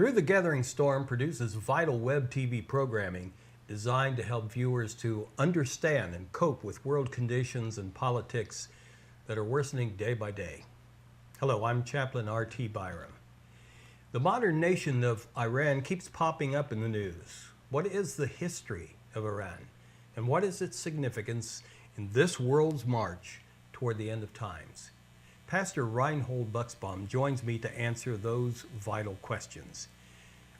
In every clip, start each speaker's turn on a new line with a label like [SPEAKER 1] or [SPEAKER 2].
[SPEAKER 1] Through the Gathering Storm produces vital web TV programming designed to help viewers to understand and cope with world conditions and politics that are worsening day by day. Hello, I'm Chaplain R.T. Byram. The modern nation of Iran keeps popping up in the news. What is the history of Iran? And what is its significance in this world's march toward the end of times? Pastor Reinhold Buxbaum joins me to answer those vital questions.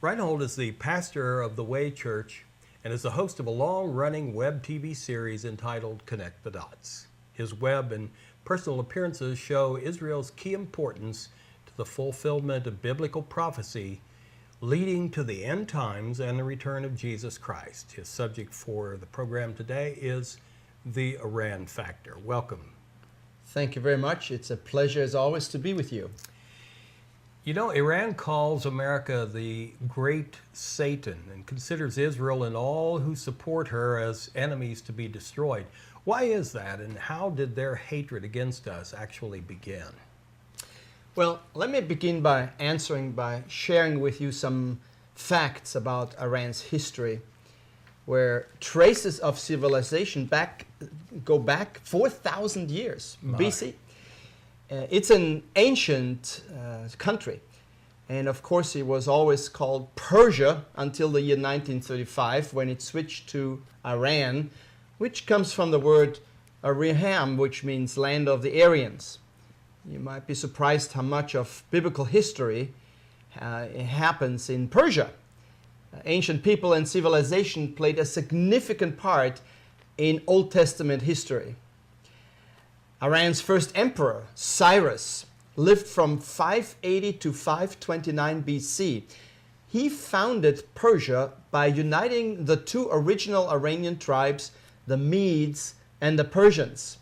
[SPEAKER 1] Reinhold is the pastor of the Way Church and is the host of a long-running web TV series entitled Connect the Dots. His web and personal appearances show Israel's key importance to the fulfillment of biblical prophecy leading to the end times and the return of Jesus Christ. His subject for the program today is the Iran factor. Welcome.
[SPEAKER 2] Thank you very much. It's a pleasure, as always, to be with you.
[SPEAKER 1] You know, Iran calls America the great Satan and considers Israel and all who support her as enemies to be destroyed. Why is that, and how did their hatred against us actually begin?
[SPEAKER 2] Well, let me begin by sharing with you some facts about Iran's history, where traces of civilization go back 4,000 years BC. It's an ancient country, and of course it was always called Persia until the year 1935, when it switched to Iran, which comes from the word Rouhani, which means land of the Aryans. You might be surprised how much of biblical history happens in Persia. Ancient people and civilization played a significant part in Old Testament history. Iran's first emperor, Cyrus, lived from 580 to 529 BC. He founded Persia by uniting the two original Iranian tribes, the Medes and the Persians.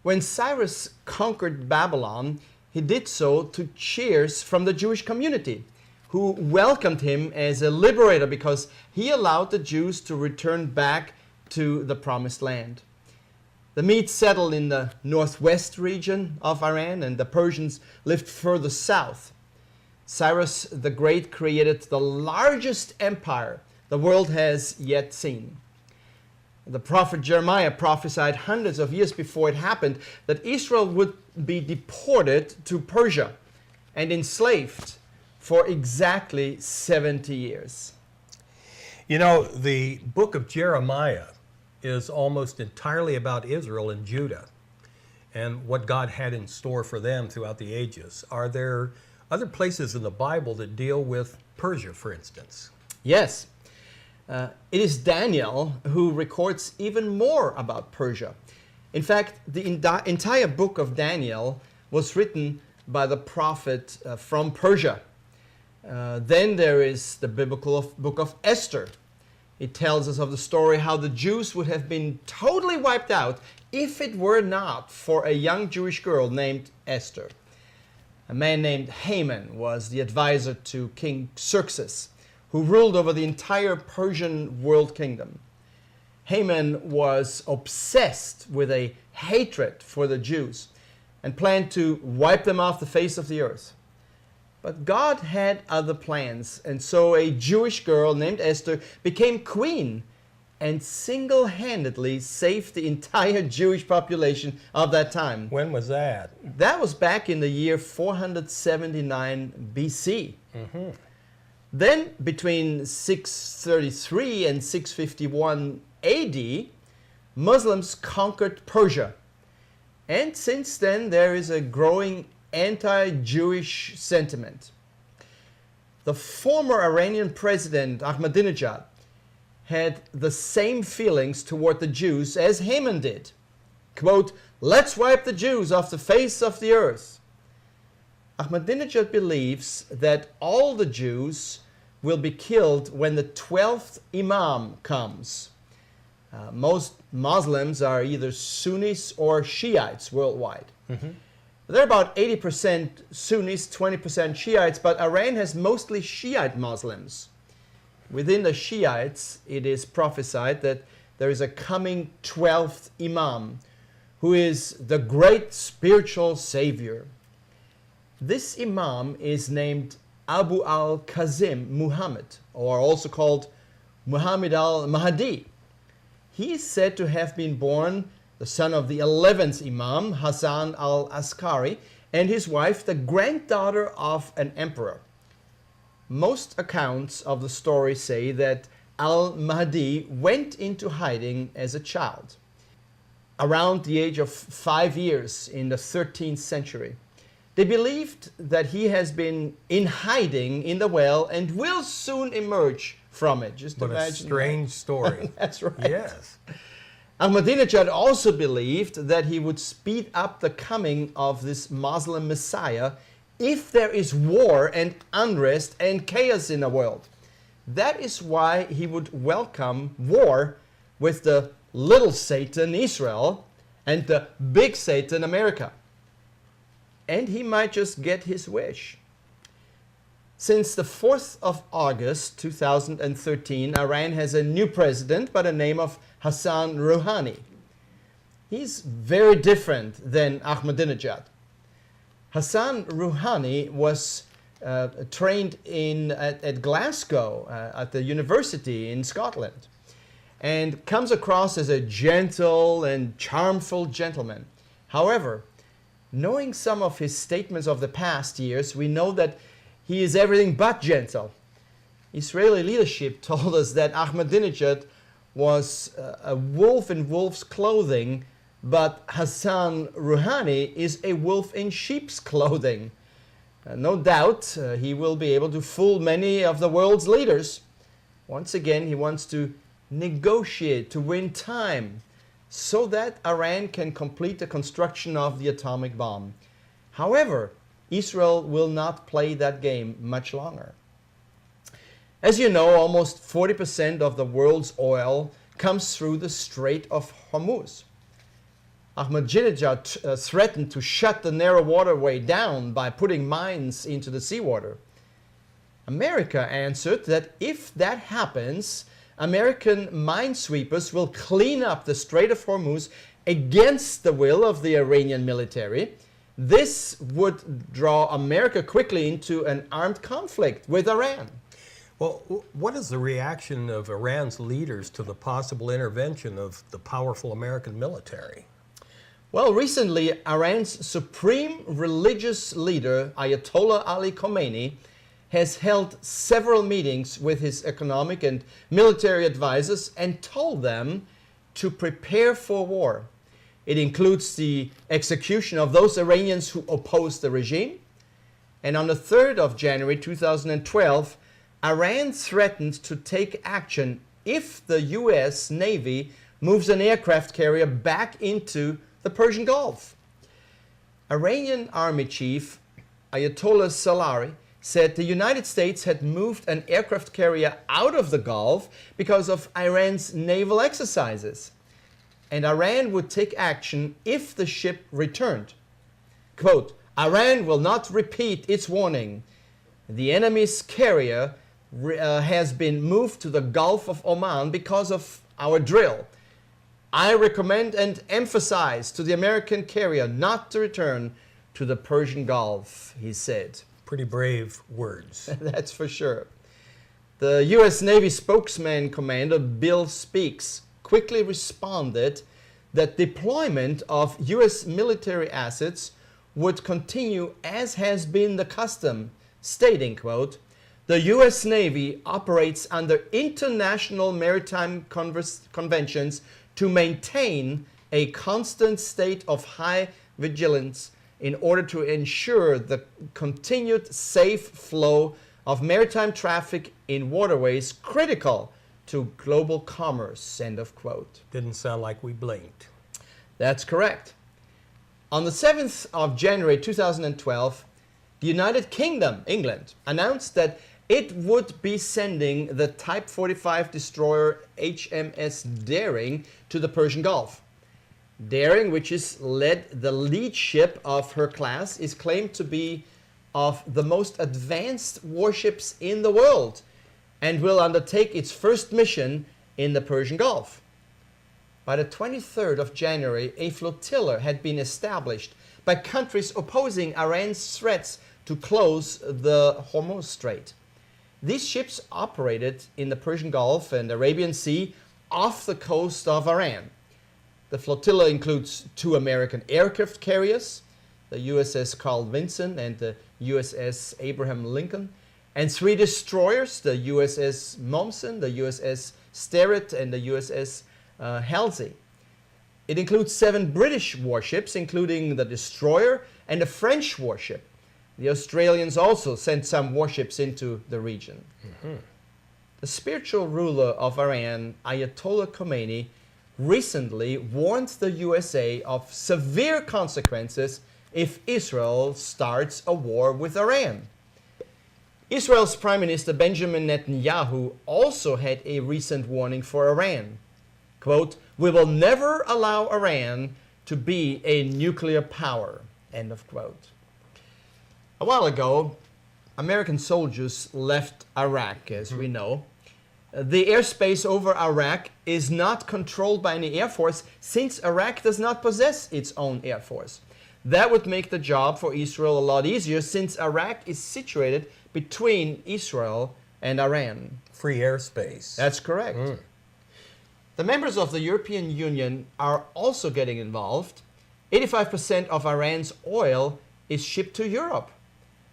[SPEAKER 2] When Cyrus conquered Babylon, he did so to cheers from the Jewish community, who welcomed him as a liberator because he allowed the Jews to return back to the Promised Land. The Medes settled in the northwest region of Iran, and the Persians lived further south. Cyrus the Great created the largest empire the world has yet seen. The prophet Jeremiah prophesied hundreds of years before it happened that Israel would be deported to Persia and enslaved for exactly 70 years.
[SPEAKER 1] You know, the book of Jeremiah is almost entirely about Israel and Judah and what God had in store for them throughout the ages. Are there other places in the Bible that deal with Persia, for instance?
[SPEAKER 2] Yes. It is Daniel who records even more about Persia. In fact, the entire book of Daniel was written by the prophet from Persia. Then there is the biblical book of Esther. It tells us of the story how the Jews would have been totally wiped out if it were not for a young Jewish girl named Esther. A man named Haman was the advisor to King Xerxes, who ruled over the entire Persian world kingdom. Haman was obsessed with a hatred for the Jews and planned to wipe them off the face of the earth. But God had other plans, and so a Jewish girl named Esther became queen and single-handedly saved the entire Jewish population of that time.
[SPEAKER 1] When was that?
[SPEAKER 2] That was back in the year 479 BC. Mm-hmm. Then, between 633 and 651 AD, Muslims conquered Persia. And since then, there is a growing anti-Jewish sentiment. The former Iranian president, Ahmadinejad, had the same feelings toward the Jews as Haman did. Quote, "Let's wipe the Jews off the face of the earth." Ahmadinejad believes that all the Jews will be killed when the 12th Imam comes. Most Muslims are either Sunnis or Shiites worldwide. Mm-hmm. There are about 80% Sunnis, 20% Shiites, but Iran has mostly Shiite Muslims. Within the Shiites, it is prophesied that there is a coming 12th Imam who is the great spiritual savior. This Imam is named Abu al-Qasim Muhammad, or also called Muhammad al-Mahdi. He is said to have been born the son of the 11th Imam, Hassan al-Askari, and his wife, the granddaughter of an emperor. Most accounts of the story say that al-Mahdi went into hiding as a child, around the age of 5 years in the 13th century. They believed that he has been in hiding in the well and will soon emerge from it. Just
[SPEAKER 1] What
[SPEAKER 2] imagine
[SPEAKER 1] a strange story.
[SPEAKER 2] That's right.
[SPEAKER 1] Yes.
[SPEAKER 2] Ahmadinejad also believed that he would speed up the coming of this Muslim Messiah if there is war and unrest and chaos in the world. That is why he would welcome war with the little Satan Israel and the big Satan America. And he might just get his wish. Since the 4th of August 2013, Iran has a new president by the name of Hassan Rouhani. He's very different than Ahmadinejad. Hassan Rouhani was trained at Glasgow at the university in Scotland and comes across as a gentle and charmful gentleman. However, knowing some of his statements of the past years, we know that he is everything but gentle. Israeli leadership told us that Ahmadinejad was a wolf in wolf's clothing, but Hassan Rouhani is a wolf in sheep's clothing. No doubt he will be able to fool many of the world's leaders. Once again, he wants to negotiate to win time so that Iran can complete the construction of the atomic bomb. However, Israel will not play that game much longer. As you know, almost 40% of the world's oil comes through the Strait of Hormuz. Ahmadinejad threatened to shut the narrow waterway down by putting mines into the seawater. America answered that if that happens, American minesweepers will clean up the Strait of Hormuz against the will of the Iranian military. This would draw America quickly into an armed conflict with Iran.
[SPEAKER 1] Well, what is the reaction of Iran's leaders to the possible intervention of the powerful American military?
[SPEAKER 2] Well, recently, Iran's supreme religious leader, Ayatollah Ali Khamenei, has held several meetings with his economic and military advisors and told them to prepare for war. It includes the execution of those Iranians who oppose the regime. And on the 3rd of January 2012, Iran threatened to take action if the US Navy moves an aircraft carrier back into the Persian Gulf. Iranian Army Chief Ayatollah Salari said the United States had moved an aircraft carrier out of the Gulf because of Iran's naval exercises, and Iran would take action if the ship returned. Quote, Iran will not repeat its warning. The enemy's carrier has been moved to the Gulf of Oman because of our drill. I recommend and emphasize to the American carrier not to return to the Persian Gulf, he said.
[SPEAKER 1] Pretty brave words.
[SPEAKER 2] That's for sure. The U.S. Navy spokesman, Commander Bill Speaks, quickly responded that deployment of U.S. military assets would continue as has been the custom, stating, quote, the U.S. Navy operates under international maritime conventions to maintain a constant state of high vigilance in order to ensure the continued safe flow of maritime traffic in waterways critical to global commerce, end of quote.
[SPEAKER 1] Didn't sound like we blinked.
[SPEAKER 2] That's correct. On the 7th of January 2012, the United Kingdom, England, announced that it would be sending the Type 45 destroyer HMS Daring to the Persian Gulf. Daring, which is the lead ship of her class, is claimed to be of the most advanced warships in the world and will undertake its first mission in the Persian Gulf. By the 23rd of January, a flotilla had been established by countries opposing Iran's threats to close the Hormuz Strait. These ships operated in the Persian Gulf and Arabian Sea off the coast of Iran. The flotilla includes 2 American aircraft carriers, the USS Carl Vinson and the USS Abraham Lincoln, and 3 destroyers, the USS Mommsen, the USS Sterett, and the USS Halsey. It includes 7 British warships, including the destroyer and a French warship. The Australians also sent some warships into the region. The spiritual ruler of Iran, Ayatollah Khamenei, recently warned the USA of severe consequences if Israel starts a war with Iran. Israel's Prime Minister Benjamin Netanyahu also had a recent warning for Iran. Quote, "We will never allow Iran to be a nuclear power," end of quote. A while ago, American soldiers left Iraq, as we know. The airspace over Iraq is not controlled by any air force, since Iraq does not possess its own air force. That would make the job for Israel a lot easier, since Iraq is situated between Israel and Iran.
[SPEAKER 1] Free airspace.
[SPEAKER 2] That's correct. The members of the European Union are also getting involved. 85% of Iran's oil is shipped to Europe.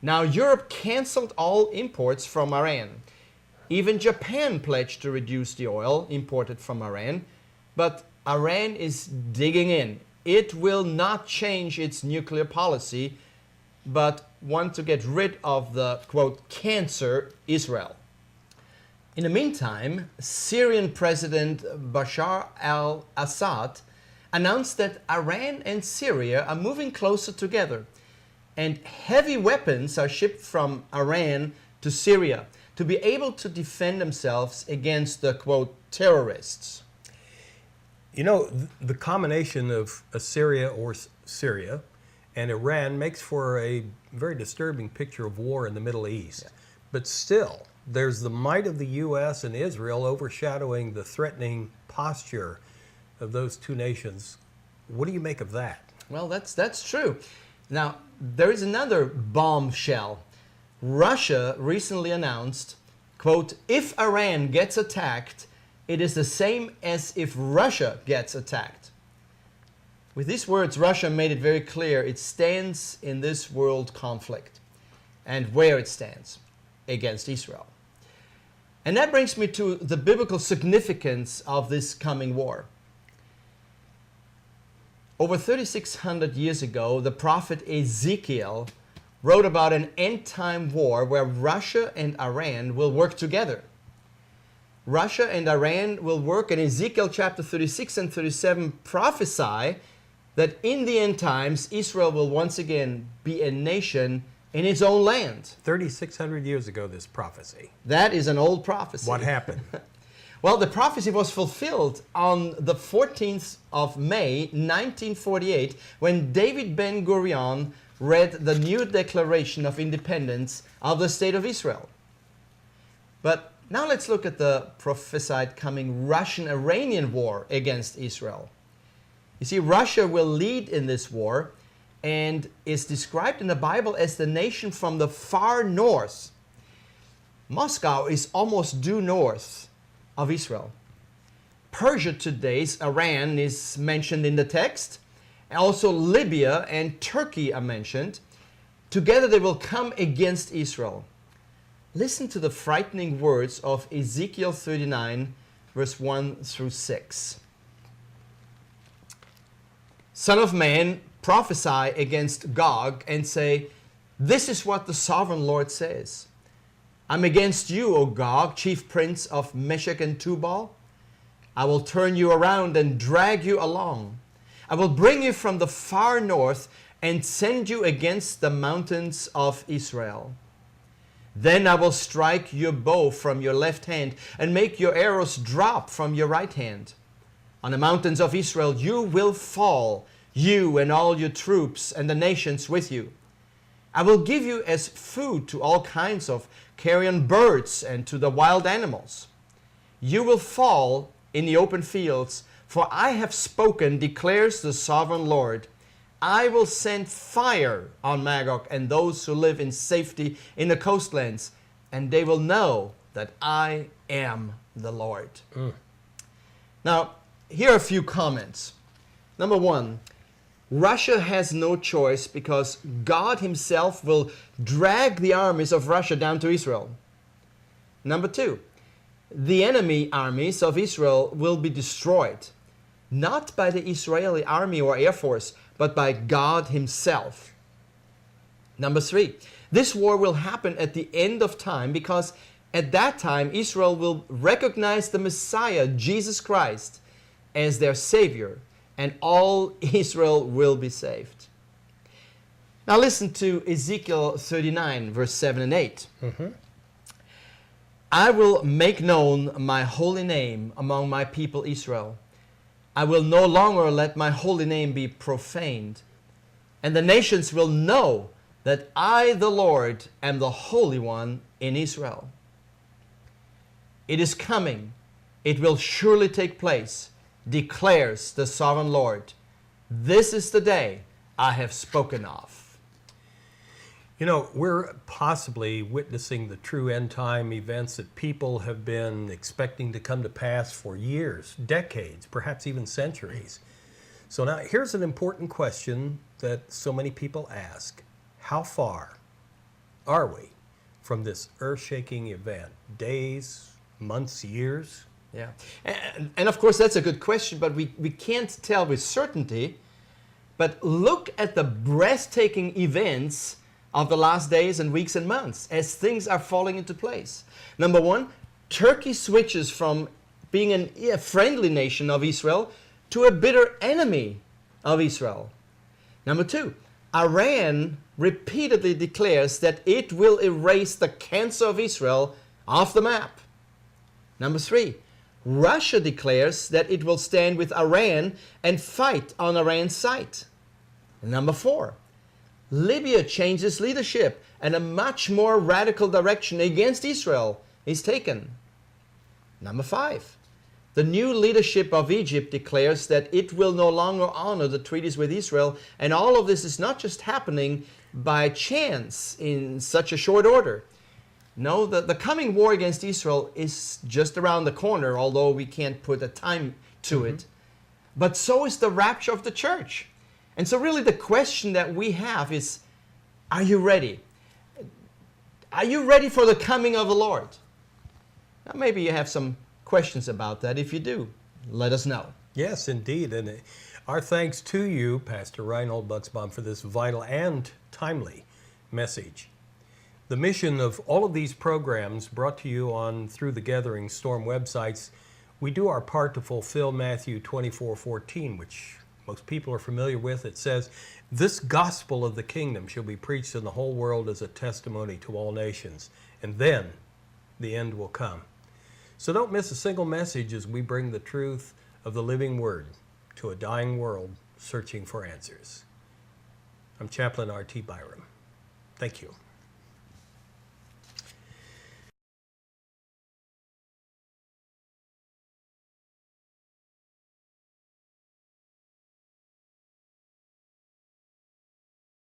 [SPEAKER 2] Now, Europe canceled all imports from Iran. Even Japan pledged to reduce the oil imported from Iran, but Iran is digging in. It will not change its nuclear policy, but want to get rid of the, quote, cancer, Israel. In the meantime, Syrian President Bashar al-Assad announced that Iran and Syria are moving closer together, and heavy weapons are shipped from Iran to Syria to be able to defend themselves against the, quote, terrorists.
[SPEAKER 1] You know, the combination of Syria and Iran makes for a very disturbing picture of war in the Middle East. Yeah. But still, there's the might of the U.S. and Israel overshadowing the threatening posture of those 2 nations. What do you make of that?
[SPEAKER 2] Well, that's true. Now, there is another bombshell. Russia recently announced, quote, "If Iran gets attacked, it is the same as if Russia gets attacked." With these words, Russia made it very clear it stands in this world conflict and where it stands against Israel. And that brings me to the biblical significance of this coming war. Over 3,600 years ago, the prophet Ezekiel wrote about an end-time war where Russia and Iran will work together. Russia and Iran will work, and Ezekiel chapter 36 and 37 prophesy that in the end times, Israel will once again be a nation in its own land.
[SPEAKER 1] 3,600 years ago, this prophecy.
[SPEAKER 2] That is an old prophecy.
[SPEAKER 1] What happened?
[SPEAKER 2] Well, the prophecy was fulfilled on the 14th of May, 1948, when David Ben-Gurion read the new Declaration of Independence of the State of Israel. But now let's look at the prophesied coming Russian-Iranian war against Israel. You see, Russia will lead in this war and is described in the Bible as the nation from the far north. Moscow is almost due north of Israel. Persia, today's Iran, is mentioned in the text. Also Libya and Turkey are mentioned. Together they will come against Israel. Listen to the frightening words of Ezekiel 39, verse 1 through 6. "Son of man, prophesy against Gog and say, 'This is what the sovereign Lord says. I'm against you, O Gog, chief prince of Meshech and Tubal. I will turn you around and drag you along. I will bring you from the far north and send you against the mountains of Israel. Then I will strike your bow from your left hand and make your arrows drop from your right hand. On the mountains of Israel you will fall, you and all your troops and the nations with you. I will give you as food to all kinds of carrion birds and to the wild animals. You will fall in the open fields, for I have spoken, declares the sovereign Lord. I will send fire on Magog and those who live in safety in the coastlands, and they will know that I am the Lord. Now, here are a few comments. Number one, Russia has no choice because God himself will drag the armies of Russia down to Israel. Number two, the enemy armies of Israel will be destroyed, not by the Israeli army or air force, but by God himself. Number three, this war will happen at the end of time because at that time Israel will recognize the Messiah, Jesus Christ, as their Savior, and all Israel will be saved. Now listen to Ezekiel 39, verse 7 and 8. I will make known my holy name among my people Israel. I will no longer let my holy name be profaned. And the nations will know that I, the Lord, am the Holy One in Israel. It is coming. It will surely take place, declares the sovereign Lord. This is the day I have spoken of.
[SPEAKER 1] You know, we're possibly witnessing the true end time events that people have been expecting to come to pass for years, decades, perhaps even centuries. So now here's an important question that so many people ask. How far are we from this earth-shaking event? Days, months, years?
[SPEAKER 2] Yeah. And of course, that's a good question, but we can't tell with certainty. But look at the breathtaking events of the last days and weeks and months as things are falling into place. Number one, Turkey switches from being a friendly nation of Israel to a bitter enemy of Israel. Number two, Iran repeatedly declares that it will erase the cancer of Israel off the map. Number three, Russia declares that it will stand with Iran and fight on Iran's side. And number four, Libya changes leadership and a much more radical direction against Israel is taken. Number five, the new leadership of Egypt declares that it will no longer honor the treaties with Israel, and all of this is not just happening by chance in such a short order. No, the coming war against Israel is just around the corner, although we can't put a time to it. But so is the rapture of the church. And so really the question that we have is, are you ready? Are you ready for the coming of the Lord? Now maybe you have some questions about that. If you do, let us know.
[SPEAKER 1] Yes, indeed. And our thanks to you, Pastor Reinhold Buxbaum, for this vital and timely message. The mission of all of these programs brought to you on Through the Gathering Storm websites, we do our part to fulfill Matthew 24:14, which most people are familiar with. It says, "This gospel of the kingdom shall be preached in the whole world as a testimony to all nations, and then the end will come." So don't miss a single message as we bring the truth of the living word to a dying world searching for answers. I'm Chaplain R.T. Byram. Thank you.